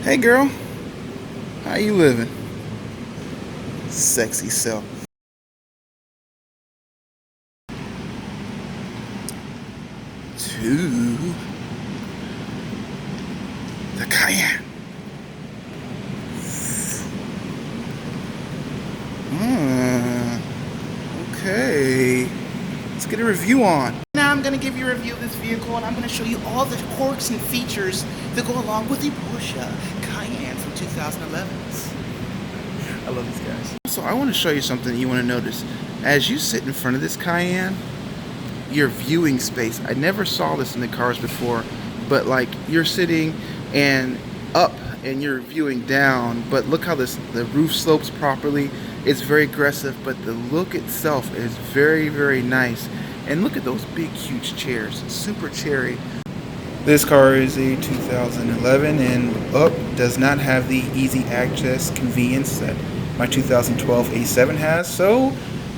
Hey girl, how you living? Sexy self. To the Cayenne. Hmm. Okay. Let's get a review on. Now I'm gonna give you a review of this vehicle, and I'm gonna show you all the quirks and features that go along with the Porsche Cayenne from 2011. I love these guys. So I want to show you something you want to notice. As you sit in front of this Cayenne, your viewing space. I never saw this in the cars before, but like you're sitting and up and you're viewing down, but look how the roof slopes properly. It's very aggressive, but the look itself is very nice. And look at those big huge chairs, super cherry. This car is a 2011 and up does not have the easy access convenience that my 2012 A7 has, so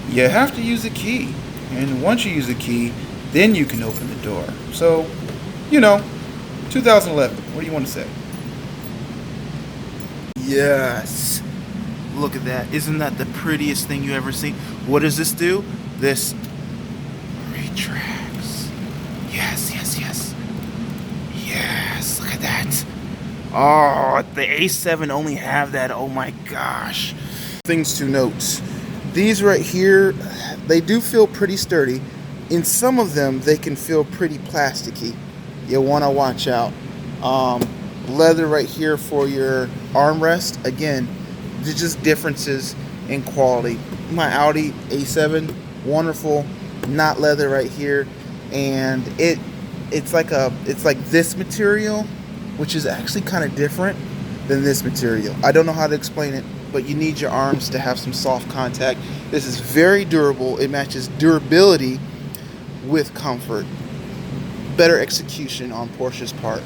you have to use a key. And once you use a key, then you can open the door. So, 2011, what do you want to say? Yes. Look at that. Isn't that the prettiest thing you ever see? What does this do? This retracts. Yes. Yes, look at that. Oh, the A7 only have that. Oh my gosh. Things to note. These right here, they do feel pretty sturdy. In some of them, they can feel pretty plasticky. You want to watch out. Leather right here for your armrest. Again, there's just differences in quality. My Audi A7, wonderful, not leather right here, and it's like this material, which is actually kind of different than this material. I don't know how to explain it, but you need your arms to have some soft contact. This is very durable. It matches durability with comfort. Better execution on Porsche's part.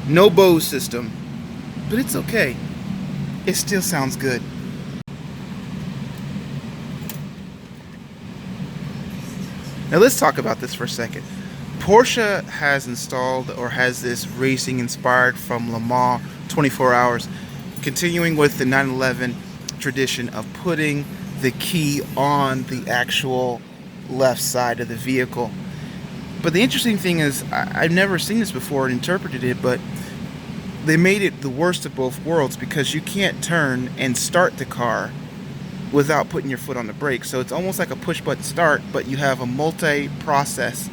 No Bose system, but it's okay. It still sounds good. Now let's talk about this for a second. Porsche has installed or has this racing inspired from Le Mans 24 hours, continuing with the 911 tradition of putting the key on the actual left side of the vehicle. But the interesting thing is, I've never seen this before and interpreted it, but they made it the worst of both worlds because you can't turn and start the car without putting your foot on the brake. So it's almost like a push button start, but you have a multi-process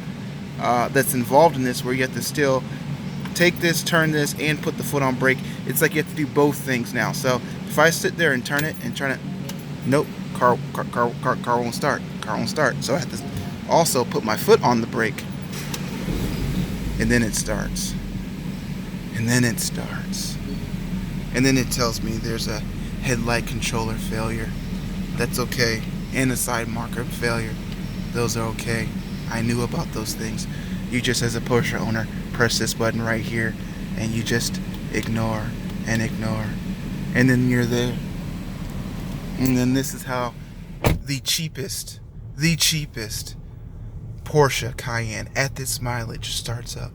that's involved in this where you have to still take this, turn this, and put the foot on brake. It's like you have to do both things now. So if I sit there and turn it, nope, car won't start. Car won't start. So I have to also put my foot on the brake, and then it starts. And then it starts. And then it tells me there's a headlight controller failure. That's okay. And a side marker failure. Those are okay. I knew about those things. You just, as a Porsche owner, press this button right here, and you just ignore and ignore. And then you're there. And then this is how the cheapest Porsche Cayenne at this mileage starts up.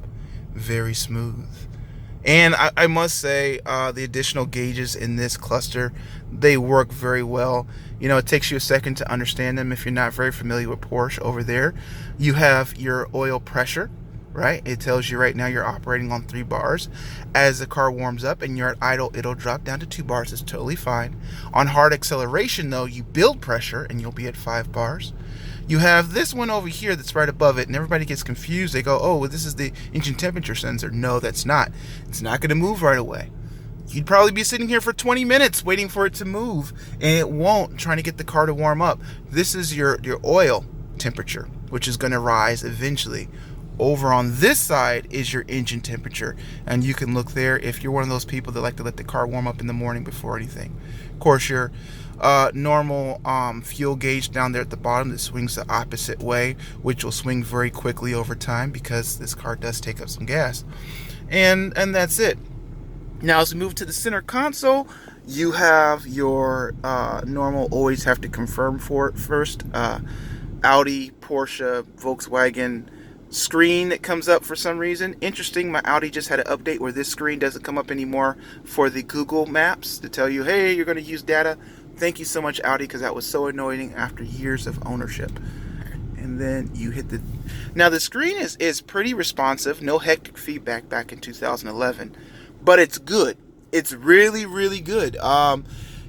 Very smooth. And I must say, the additional gauges in this cluster, they work very well. It takes you a second to understand them if you're not very familiar with Porsche. Over there, you have your oil pressure, right? It tells you right now you're operating on 3 bars. As the car warms up and you're at idle, it'll drop down to 2 bars. It's totally fine. On hard acceleration, though, you build pressure and you'll be at 5 bars. You have this one over here that's right above it, and everybody gets confused. They go, oh, well, this is the engine temperature sensor. No, that's not. It's not going to move right away. You'd probably be sitting here for 20 minutes waiting for it to move, and it won't, trying to get the car to warm up. This is your oil temperature, which is going to rise eventually. Over on this side is your engine temperature, and you can look there if you're one of those people that like to let the car warm up in the morning before anything. Of course, your normal fuel gauge down there at the bottom that swings the opposite way, which will swing very quickly over time because this car does take up some gas. And that's it. Now, as we move to the center console, you have your normal, always have to confirm for it first, Audi, Porsche, Volkswagen screen that comes up for some reason. Interesting, my Audi just had an update where this screen doesn't come up anymore for the Google Maps to tell you, hey, you're going to use data. Thank you so much, Audi, because that was so annoying after years of ownership. And then you hit the... Now, the screen is pretty responsive. No hectic feedback back in 2011. But it's good. It's really, really good.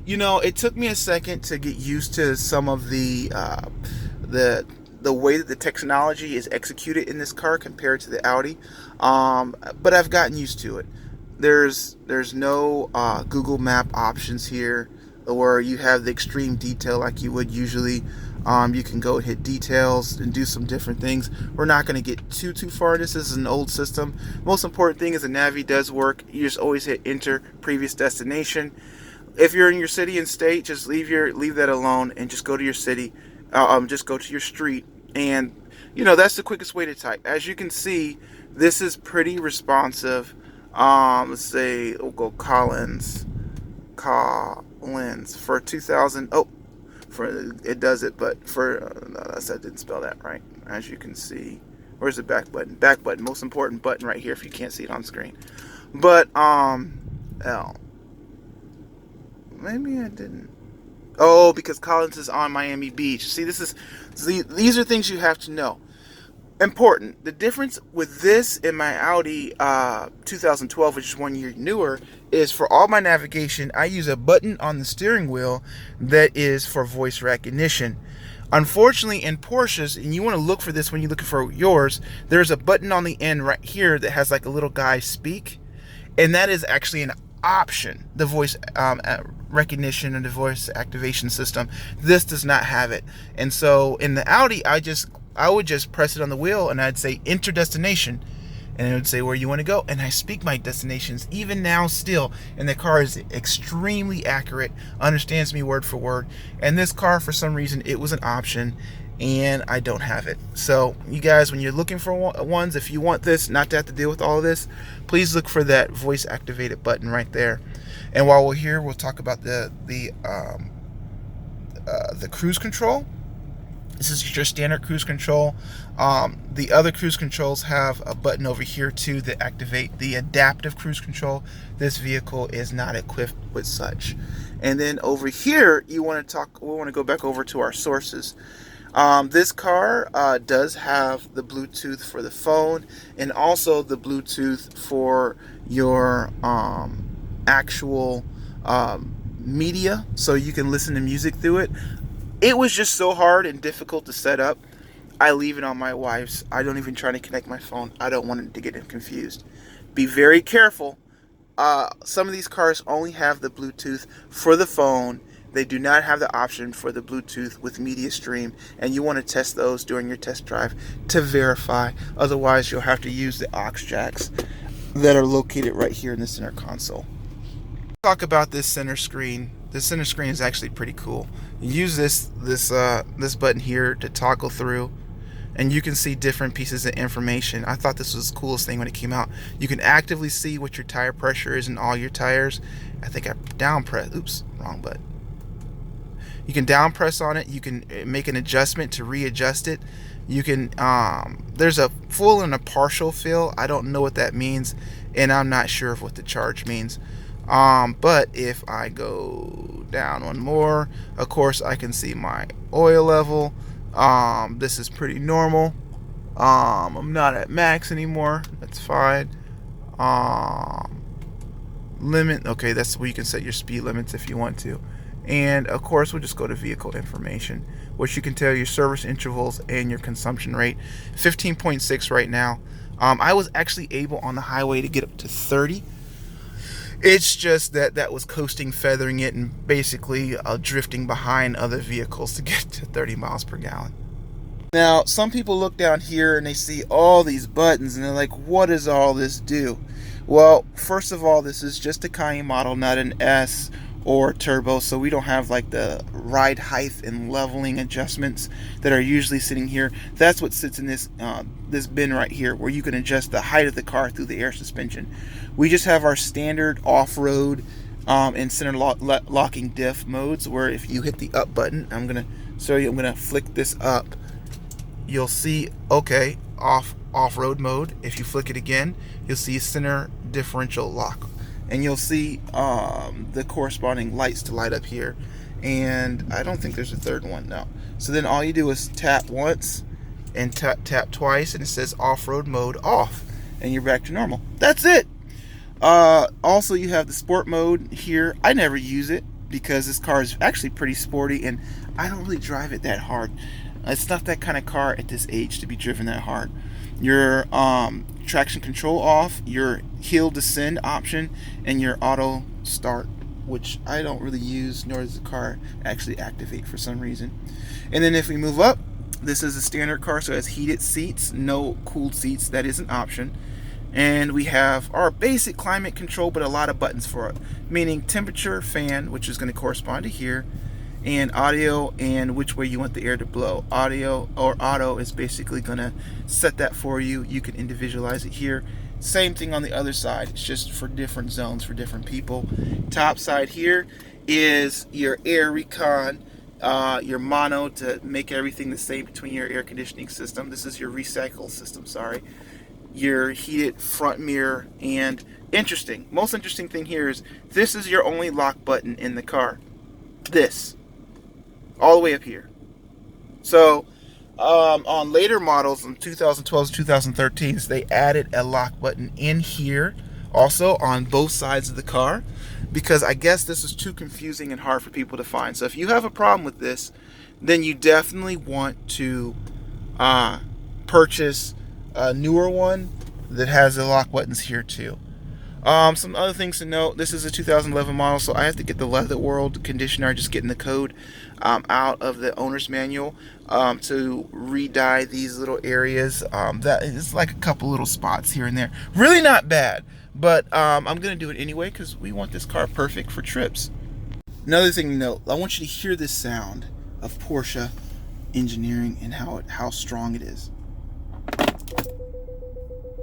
You know, it took me a second to get used to some of the way that the technology is executed in this car compared to the Audi. But I've gotten used to it. There's no Google Map options here, where you have the extreme detail like you would usually. You can go and hit details and do some different things. We're not going to get too far. This is an old system. Most important thing is the Navi does work. You just always hit enter previous destination. If you're in your city and state, just leave that alone and just go to your city. Just go to your street, and you know that's the quickest way to type. As you can see, this is pretty responsive. Let's say we'll go Collins for 2000. Oh. It does it, but for no, I didn't spell that right. As you can see, where's the back button? Back button, most important button right here. If you can't see it on screen, but L. Maybe I didn't. Oh, because Collins is on Miami Beach. See, these are things you have to know. Important. The difference with this and my Audi 2012, which is 1 year newer, is for all my navigation, I use a button on the steering wheel that is for voice recognition. Unfortunately, in Porsches, and you want to look for this when you're looking for yours, there's a button on the end right here that has like a little guy speak, and that is actually an option, the voice recognition and the voice activation system. This does not have it. And so in the Audi, I would just press it on the wheel and I'd say enter destination, and it would say where you want to go, and I speak my destinations even now still, and the car is extremely accurate, understands me word for word. And this car, for some reason, it was an option and I don't have it. So you guys, when you're looking for ones, if you want this not to have to deal with all of this, please look for that voice activated button right there. And while we're here, we'll talk about the cruise control. This is your standard cruise control. The other cruise controls have a button over here too that activate the adaptive cruise control. This vehicle is not equipped with such. And then over here, we want to go back over to our sources. This car does have the Bluetooth for the phone, and also the Bluetooth for your actual media, so you can listen to music through it. It was just so hard and difficult to set up. I leave it on my wife's. I don't even try to connect my phone. I don't want it to get confused. Be very careful. Some of these cars only have the Bluetooth for the phone. They do not have the option for the Bluetooth with media stream, and you want to test those during your test drive to verify. Otherwise, you'll have to use the aux jacks that are located right here in the center console. Talk about this center screen. The center screen is actually pretty cool. You use this button here to toggle through, and you can see different pieces of information. I thought this was the coolest thing when it came out. You can actively see what your tire pressure is in all your tires. I think I down press. Oops, wrong button. You can down press on it. You can make an adjustment to readjust it. You can there's a full and a partial fill. I don't know what that means, and I'm not sure of what the charge means. But if I go down one more, of course I can see my oil level. This is pretty normal. I'm not at max anymore. That's fine. Limit. Okay, that's where you can set your speed limits if you want to. And of course, we'll just go to vehicle information, which you can tell your service intervals and your consumption rate. 15.6 right now. I was actually able on the highway to get up to 30. It's just that was coasting, feathering it, and basically drifting behind other vehicles to get to 30 miles per gallon. Now, some people look down here and they see all these buttons and they're like, what does all this do? Well, first of all, this is just a Cayenne model, not an S or turbo, so we don't have like the ride height and leveling adjustments that are usually sitting here. That's what sits in this this bin right here, where you can adjust the height of the car through the air suspension. We just have our standard off-road and center locking diff modes, where if you hit the up button, I'm gonna flick this up, you'll see, okay, off-road mode. If you flick it again, you'll see center differential lock, and you'll see the corresponding lights to light up here. And I don't think there's a third one, no. So then all you do is tap once and tap twice, and it says off-road mode off, and you're back to normal. That's it. Also, you have the sport mode here. I never use it because this car is actually pretty sporty, and I don't really drive it that hard. It's not that kind of car at this age to be driven that hard. Your traction control off, your hill descend option, and your auto start, which I don't really use, nor does the car actually activate for some reason. And then if we move up, this is a standard car, so it has heated seats, no cooled seats. That is an option. And we have our basic climate control, but a lot of buttons for it, meaning temperature, fan, which is going to correspond to here, and audio, and which way you want the air to blow. Audio or auto is basically going to set that for you. You can individualize it here. Same thing on the other side. It's just for different zones for different people. Top side here is your air recon, your mono to make everything the same between your air conditioning system. This is your recycle system, sorry. Your heated front mirror, and most interesting thing here is this is your only lock button in the car. This. All the way up here. So, on later models in 2012 to 2013s, they added a lock button in here, also on both sides of the car, because I guess this is too confusing and hard for people to find. So if you have a problem with this, then you definitely want to purchase a newer one that has the lock buttons here too. Some other things to note: this is a 2011 model, so I have to get the Leather World conditioner, just getting the code out of the owner's manual to re-dye these little areas. That is like a couple little spots here and there. Really not bad, but I'm gonna do it anyway because we want this car perfect for trips. Another thing to note: I want you to hear this sound of Porsche engineering and how strong it is.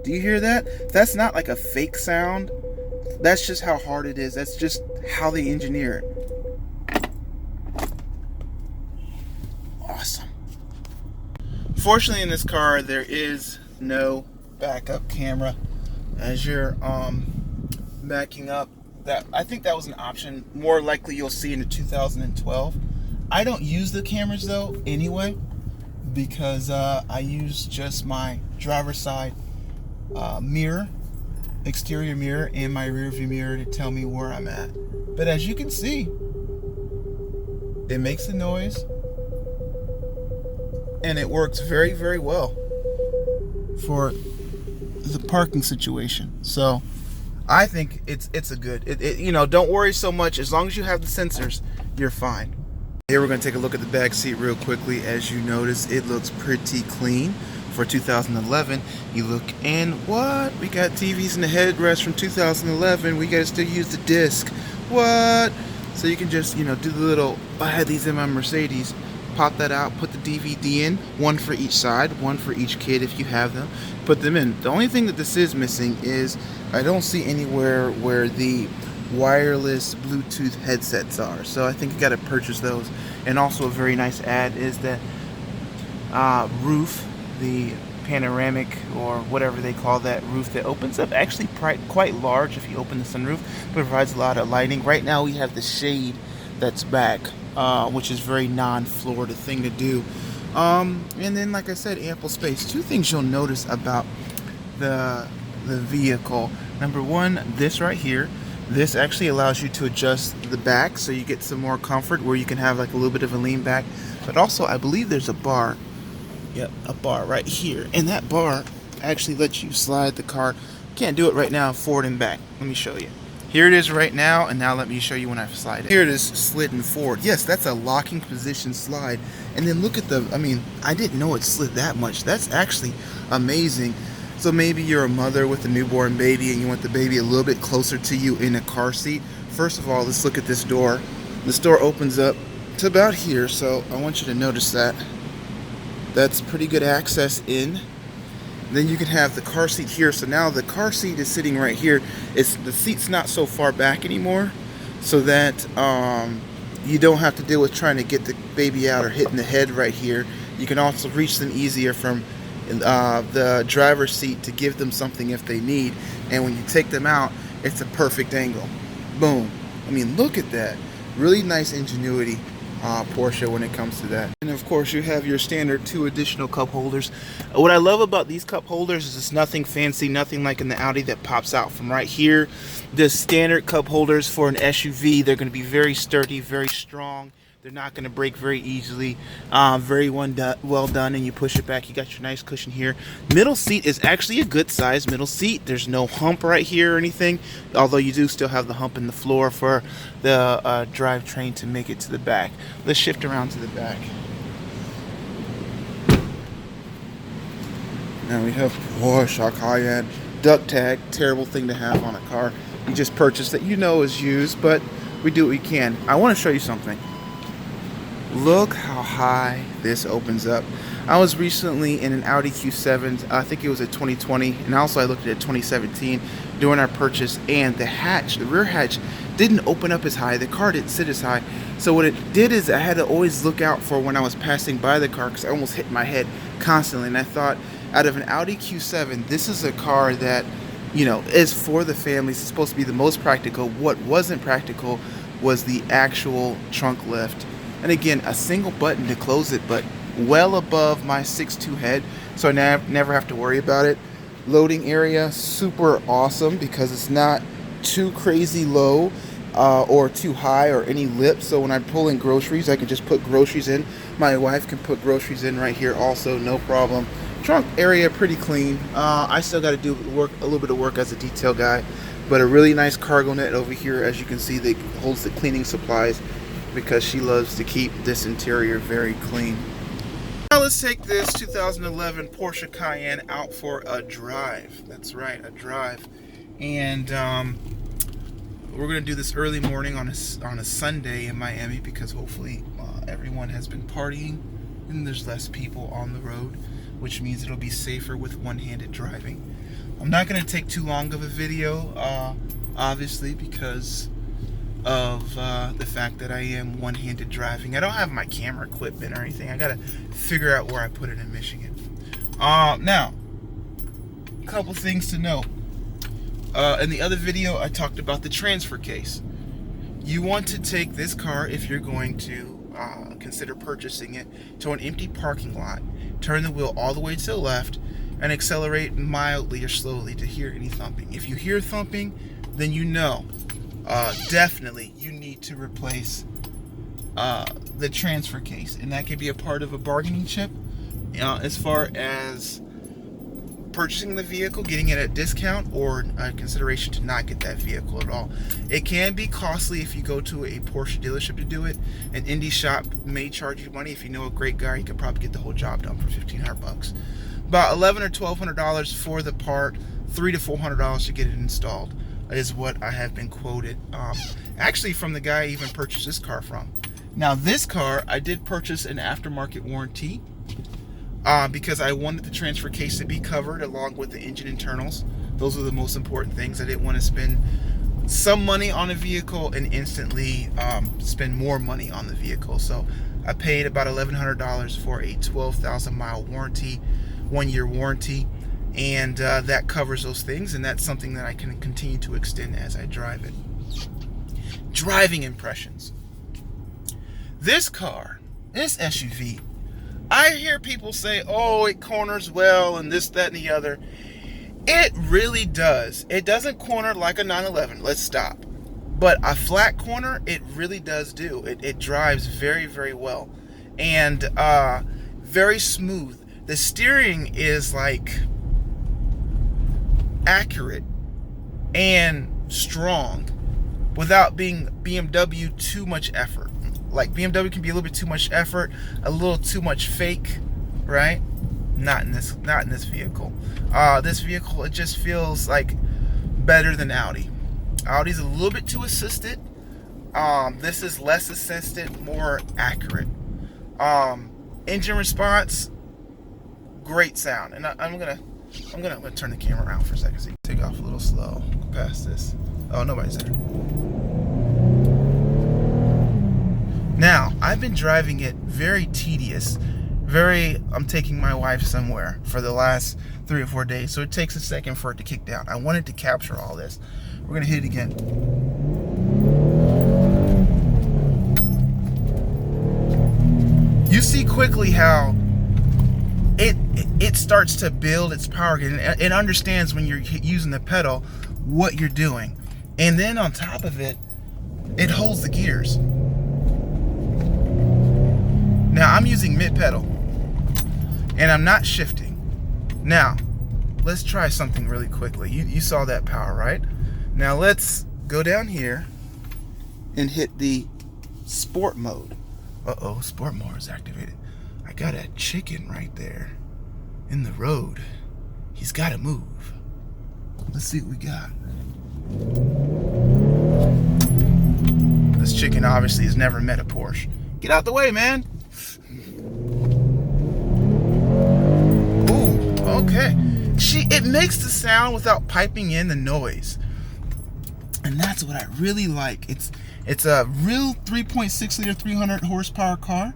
Do you hear that? That's not like a fake sound. That's just how hard it is. That's just how they engineer it. Awesome. Fortunately, in this car, there is no backup camera. As you're backing up, I think that was an option. More likely, you'll see in the 2012. I don't use the cameras though, anyway, because I use just my driver's side mirror, exterior mirror, and my rear view mirror to tell me where I'm at. But as you can see, it makes a noise, and it works very, very well for the parking situation. So I think it's a good. Don't worry so much. As long as you have the sensors, you're fine. Here we're going to take a look at the back seat real quickly. As you notice, it looks pretty clean. For 2011, you look, and what? We got TVs in the headrest from 2011. We got to still use the disc. What? So you can just, do the little, I had these in my Mercedes. Pop that out, put the DVD in, one for each side, one for each kid if you have them. Put them in. The only thing that this is missing is I don't see anywhere where the wireless Bluetooth headsets are. So I think you got to purchase those. And also a very nice ad is the roof. The panoramic, or whatever they call that roof, that opens up actually quite large if you open the sunroof, but provides a lot of lighting. Right now we have the shade that's back, which is very non-Florida thing to do. And then, like I said, ample space. Two things you'll notice about the vehicle. Number one, this right here. This actually allows you to adjust the back, so you get some more comfort where you can have like a little bit of a lean back. But also, I believe there's a bar. Yep, a bar right here, and that bar actually lets you slide the car. Can't do it right now, forward and back. Let me show you. Here it is right now, and now let me show you when I slide it. Here it is, sliding forward. Yes, that's a locking position slide. And then look at I didn't know it slid that much. That's actually amazing. So maybe you're a mother with a newborn baby and you want the baby a little bit closer to you in a car seat. First of all, let's look at this door. This door opens up to about here, so I want you to notice that. That's pretty good access in. Then you can have the car seat here. So now the car seat is sitting right here. The seat's not so far back anymore, so that you don't have to deal with trying to get the baby out or hitting the head right here. You can also reach them easier from the driver's seat to give them something if they need. And when you take them out, it's a perfect angle. Boom. I mean, look at that. Really nice ingenuity, Porsche, when it comes to that. And of course, you have your standard 2 additional cup holders. What I love about these cup holders is it's nothing fancy, nothing like in the Audi that pops out from right here. The standard cup holders for an SUV, they're going to be very sturdy, very strong. They're not going to break very easily. Very well done, and you push it back. You got your nice cushion here. Middle seat is actually a good size middle seat. There's no hump right here or anything, although you do still have the hump in the floor for the drivetrain to make it to the back. Let's shift around to the back. Now we have Porsche Cayenne duck tag. Terrible thing to have on a car you just purchased that you know is used, but we do what we can. I want to show you something. Look how high this opens up. I was recently in an Audi Q7, I think it was a 2020, and also I looked at a 2017 during our purchase, and the hatch, the rear hatch, didn't open up as high. The car didn't sit as high. So what it did is I had to always look out for when I was passing by the car, because I almost hit my head constantly. And I thought, out of an Audi Q7, this is a car that, you know, is for the families. It's supposed to be the most practical. What wasn't practical was the actual trunk lift. And again, a single button to close it, but well above my 6'2" head, so I never have to worry about it. Loading area, super awesome because it's not too crazy low or too high or any lip. So when I pull in groceries, I can just put groceries in. My wife can put groceries in right here also, no problem. Trunk area pretty clean. I still got to do a little bit of work as a detail guy, but a really nice cargo net over here, as you can see, that holds the cleaning supplies, because she loves to keep this interior very clean. Now let's take this 2011 Porsche Cayenne out for a drive. That's right, a drive. And we're gonna do this early morning on a Sunday in Miami, because hopefully everyone has been partying and there's less people on the road, which means it'll be safer with one-handed driving. I'm not gonna take too long of a video, obviously, because of the fact that I am one-handed driving. I don't have my camera equipment or anything. I gotta figure out where I put it in Michigan. Now, a couple things to note. In the other video, I talked about the transfer case. You want to take this car, if you're going to consider purchasing it, to an empty parking lot, turn the wheel all the way to the left, and accelerate mildly or slowly to hear any thumping. If you hear thumping, then you know definitely you need to replace the transfer case, and that could be a part of a bargaining chip as far as purchasing the vehicle, getting it at a discount, or a consideration to not get that vehicle at all. It can be costly if you go to a Porsche dealership to do it. An indie shop may charge you money. If you know a great guy, you could probably get the whole job done for $1,500. About $1,100 or $1,200 for the part, $300 to $400 to get it installed is what I have been quoted. Actually, from the guy I even purchased this car from. Now, this car, I did purchase an aftermarket warranty because I wanted the transfer case to be covered along with the engine internals. Those are the most important things. I didn't want to spend some money on a vehicle and instantly spend more money on the vehicle. So I paid about $1,100 for a 12,000 mile warranty, 1-year warranty. And that covers those things, and that's something that I can continue to extend as I drive it. Driving impressions. This car, this SUV, I hear people say, oh, it corners well and this, that, and the other. It really does. It doesn't corner like a 911. Let's stop. But a flat corner, it really does do. It drives very, very well. And very smooth. The steering is like accurate and strong without being BMW too much effort. Like BMW can be a little bit too much effort, a little too much fake, right? Not in this vehicle. This vehicle, it just feels like better than Audi. Audi's a little bit too assisted. This is less assisted, more accurate. Engine response, great sound. And I'm gonna turn the camera around for a second so you can take off a little slow. Go past this. Oh, nobody's there. Now, I've been driving it very tedious, I'm taking my wife somewhere for the last 3 or 4 days, so it takes a second for it to kick down. I wanted to capture all this. We're gonna hit it again. You see quickly how it starts to build its power again. It understands when you're using the pedal what you're doing, and then on top of it, it holds the gears. Now I'm using mid pedal, and I'm not shifting. Now let's try something really quickly. You saw that power, right? Now let's go down here and hit the sport mode. Uh-oh, sport mode is activated. I got a chicken right there in the road. He's got to move. Let's see what we got. This chicken obviously has never met a Porsche. Get out the way, man. Ooh, okay. It makes the sound without piping in the noise. And that's what I really like. It's a real 3.6 liter 300 horsepower car.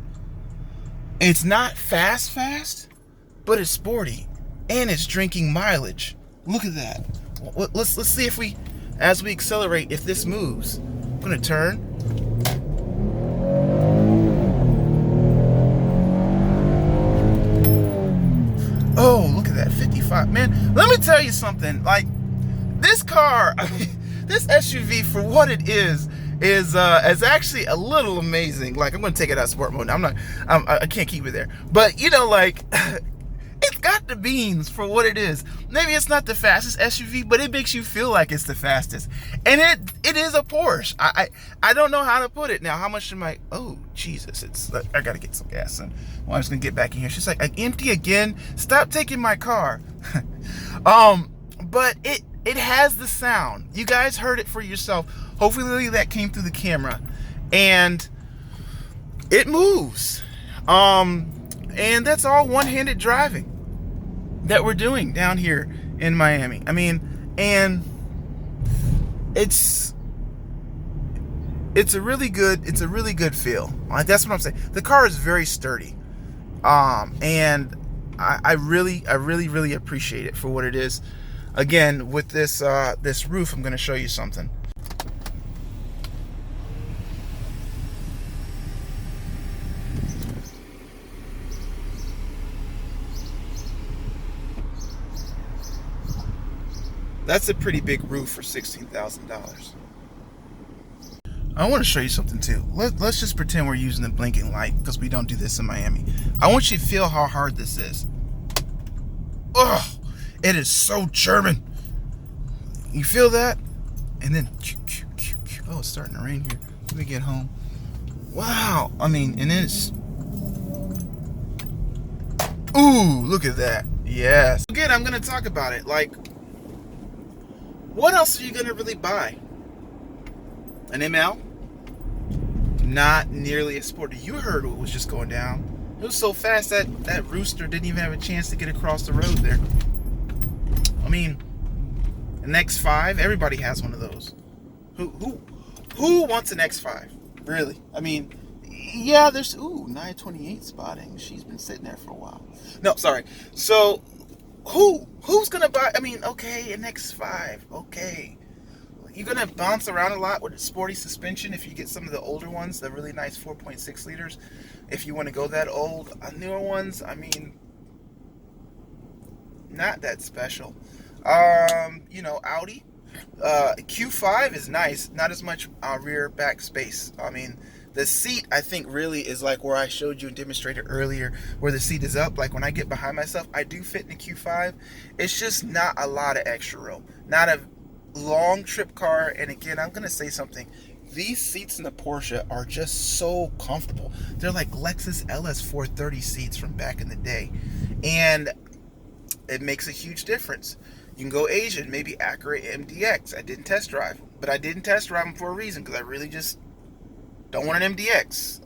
It's not fast, but it's sporty, and it's drinking mileage. Look at that. Let's see if as we accelerate, if this moves. I'm gonna turn. Oh, look at that, 55. Man, let me tell you something. Like, this car, I mean, this SUV, for what it is actually a little amazing. Like, I'm gonna take it out of sport mode. I can't keep it there. But you know, like, it's got the beans for what it is. Maybe it's not the fastest SUV, but it makes you feel like it's the fastest. And it is a Porsche. I don't know how to put it. Now, how much am I? Oh, Jesus. I gotta get some gas. And well, I'm just gonna get back in here. She's like, empty again? Stop taking my car. But it has the sound. You guys heard it for yourself. Hopefully that came through the camera. And it moves. And that's all one-handed driving that we're doing down here in Miami. I mean, and it's a really good feel. Like, that's what I'm saying. The car is very sturdy. And I really appreciate it for what it is. Again, with this roof, I'm going to show you something. That's a pretty big roof for $16,000. I want to show you something too. Let's just pretend we're using the blinking light, because we don't do this in Miami. I want you to feel how hard this is. Ugh, it is so German. You feel that? And then, oh, it's starting to rain here. Let me get home. Wow. I mean, and it's, ooh, look at that. Yes. Again, I'm going to talk about it. Like, what else are you going to really buy? An ML? Not nearly as sporty. You heard what was just going down. It was so fast that rooster didn't even have a chance to get across the road there. I mean, an X5, everybody has one of those. Who wants an X5? Really? I mean, yeah, there's 928 spotting. She's been sitting there for a while. No, sorry. So who's gonna buy? I mean, okay, an X5, okay. You're gonna bounce around a lot with a sporty suspension if you get some of the older ones, the really nice 4.6 liters. If you want to go that old, newer ones, I mean, not that special. You know, Audi Q5 is nice, not as much rear back space. I mean, the seat, I think, really is like where I showed you and demonstrated earlier, where the seat is up. Like, when I get behind myself, I do fit in the Q5. It's just not a lot of extra room. Not a long trip car. And again, I'm going to say something. These seats in the Porsche are just so comfortable. They're like Lexus LS430 seats from back in the day. And it makes a huge difference. You can go Asian, maybe Acura MDX. I didn't test drive them, but I didn't test drive them for a reason, because I really just don't want an MDX.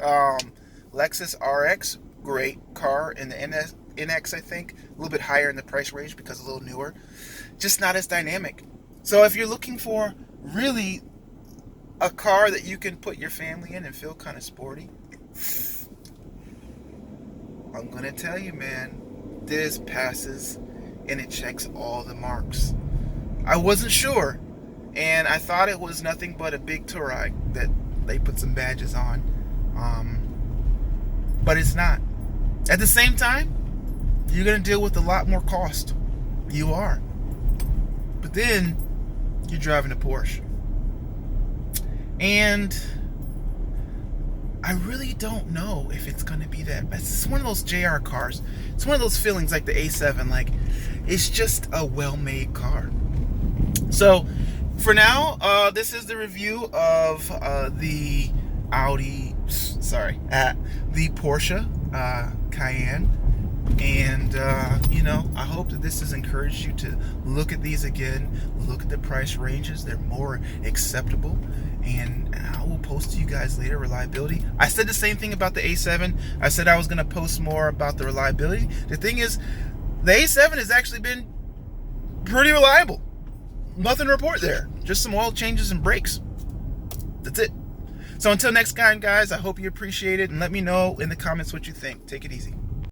Lexus RX, great car, and the NX, I think, a little bit higher in the price range because a little newer. Just not as dynamic. So if you're looking for really a car that you can put your family in and feel kind of sporty, I'm gonna tell you, man, this passes and it checks all the marks. I wasn't sure, and I thought it was nothing but a big Touareg that they put some badges on, but it's not. At the same time, you're gonna deal with a lot more cost. You are, but then you're driving a Porsche, and I really don't know if it's going to be that. It's one of those JR cars. It's one of those feelings like the A7. Like, it's just a well-made car. So, for now, this is the review of the the Porsche Cayenne. And, I hope that this has encouraged you to look at these again. Look at the price ranges. They're more acceptable. And I will post to you guys later reliability. I said the same thing about the A7. I said I was going to post more about the reliability. The thing is, the A7 has actually been pretty reliable. Nothing to report there. Just some oil changes and brakes. That's it. So until next time, guys, I hope you appreciate it. And let me know in the comments what you think. Take it easy.